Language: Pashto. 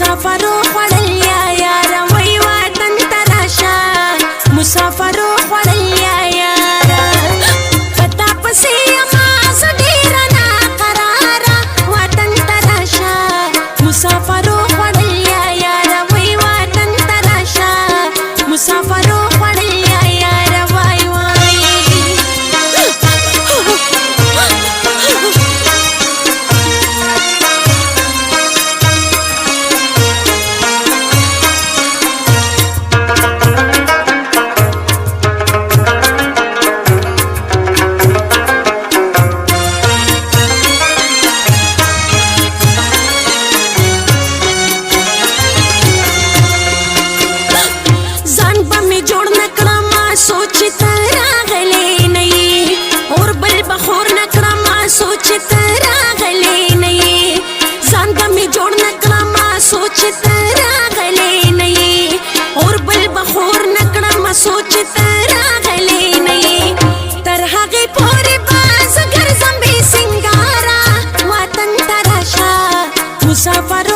مسافرو خوړل یا یاره وای وطن ته راشه مسافرو خوړل یا یاره پتا پسې یما زه ډېره ناقراره وطن ته راشه مسافرو خوړل یا یاره وای وطن ته راشه مسافرو خوړل یا یاره وای وای सोच तेरा गले नहीं जान में जोड़ नकड़ा माँ सोच तेरा गले नहीं और बल बखोर नकड़ा माँ सोच तेरा गले नहीं तरह के पूरे बाज घर जम्बी सिंगारा वतन तराशा मुसाफर